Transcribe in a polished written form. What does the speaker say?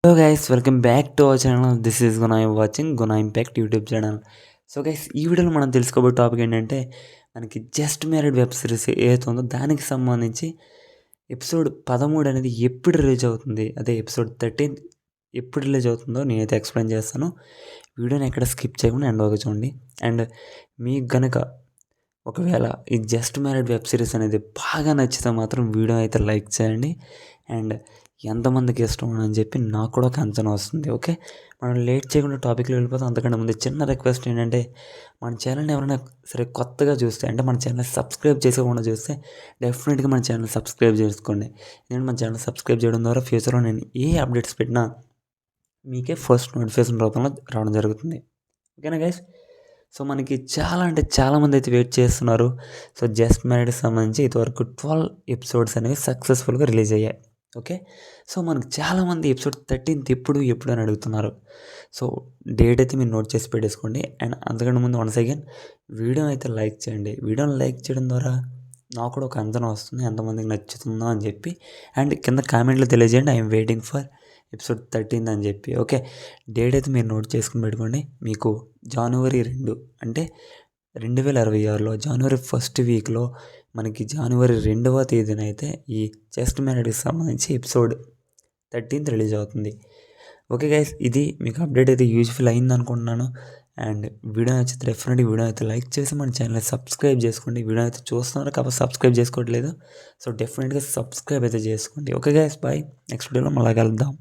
Hello guys, welcome back to our channel. This is Guna watching Guna impact YouTube channel. So guys, ఈ వీడియోలో మనం తెలుసుకోబోయే topic ఏంటంటే, మనకి జస్ట్ మ్యారీడ్ వెబ్ సిరీస్ ఏదైతే ఉందో దానికి సంబంధించి ఎపిసోడ్ 13 అనేది ఎప్పుడు రిలీజ్ అవుతుంది, అదే ఎపిసోడ్ 13 ఎప్పుడు రిలీజ్ అవుతుందో నేనైతే ఎక్స్ప్లెయిన్ చేస్తాను. వీడియోని ఎక్కడ స్కిప్ చేయకుండా ఎండ్ వరకు చూడండి. అండ్ మీకు గనక ఒకవేళ ఈ జస్ట్ మ్యారీడ్ వెబ్ సిరీస్ అనేది బాగా నచ్చితే మాత్రం వీడియో అయితే లైక్ చేయండి. అండ్ ఎంతమందికి ఇష్టం అని చెప్పి నాకు కూడా ఒక అంచనా వస్తుంది. ఓకే, మనం లేట్ చేయకుండా టాపిక్లో వెళ్ళిపోతాం. అంతకంటే ముందు చిన్న రిక్వెస్ట్ ఏంటంటే, మన ఛానల్ని ఎవరైనా సరే కొత్తగా చూస్తే, అంటే మన ఛానల్ సబ్స్క్రైబ్ చేసుకోకుండా చూస్తే డెఫినెట్గా మన ఛానల్ సబ్స్క్రైబ్ చేసుకోండి. నేను మన ఛానల్ సబ్స్క్రైబ్ చేయడం ద్వారా ఫ్యూచర్లో నేను ఏ అప్డేట్స్ పెట్టినా మీకే ఫస్ట్ నోటిఫికేషన్ రూపంలో రావడం జరుగుతుంది. ఓకేనా గైస్? సో మనకి చాలా అంటే చాలామంది అయితే వెయిట్ చేస్తున్నారు. సో జస్ట్ మ్యారీడ్కి సంబంధించి ఇంతవరకు 12 ఎపిసోడ్స్ అనేవి సక్సెస్ఫుల్గా రిలీజ్ అయ్యాయి. ఓకే, సో మనకు చాలామంది ఎపిసోడ్ 13 ఎప్పుడు అని అడుగుతున్నారు. సో డేట్ అయితే మీరు నోట్ చేసి పెట్టేసుకోండి. అండ్ అంతకంటే ముందు వన్స్ అగైన్ వీడియోని అయితే లైక్ చేయండి. వీడియోని లైక్ చేయడం ద్వారా నాకు కూడా ఒక అంచనా వస్తుంది ఎంతమందికి నచ్చుతుందో అని చెప్పి. అండ్ కింద కామెంట్లో తెలియజేయండి, ఐఎమ్ వెయిటింగ్ ఫర్ ఎపిసోడ్ 13 అని చెప్పి. ఓకే, డేట్ అయితే మీరు నోట్ చేసుకుని పెట్టుకోండి. మీకు జనవరి 2 అంటే 2026లో జనవరి ఫస్ట్ వీక్లో మనకి జనవరి 2వ తేదీన అయితే ఈ జస్ట్ మ్యారీడ్కి సంబంధించి ఎపిసోడ్ 13 రిలీజ్ అవుతుంది. ఓకే గైస్, ఇది మీకు అప్డేట్ అయితే యూజ్ఫుల్ అయింది అనుకుంటున్నాను. అండ్ వీడియో నచ్చితే డెఫినెట్గా వీడియో అయితే లైక్ చేసి మన ఛానల్ సబ్స్క్రైబ్ చేసుకోండి. వీడియో అయితే చూస్తున్నారు కాబట్టి సబ్స్క్రైబ్ చేసుకోవట్లేదు. సో డెఫినెట్గా సబ్స్క్రైబ్ అయితే చేసుకోండి. Okay guys, bye. నెక్స్ట్ వీడియోలో మళ్ళీ కలుద్దాం.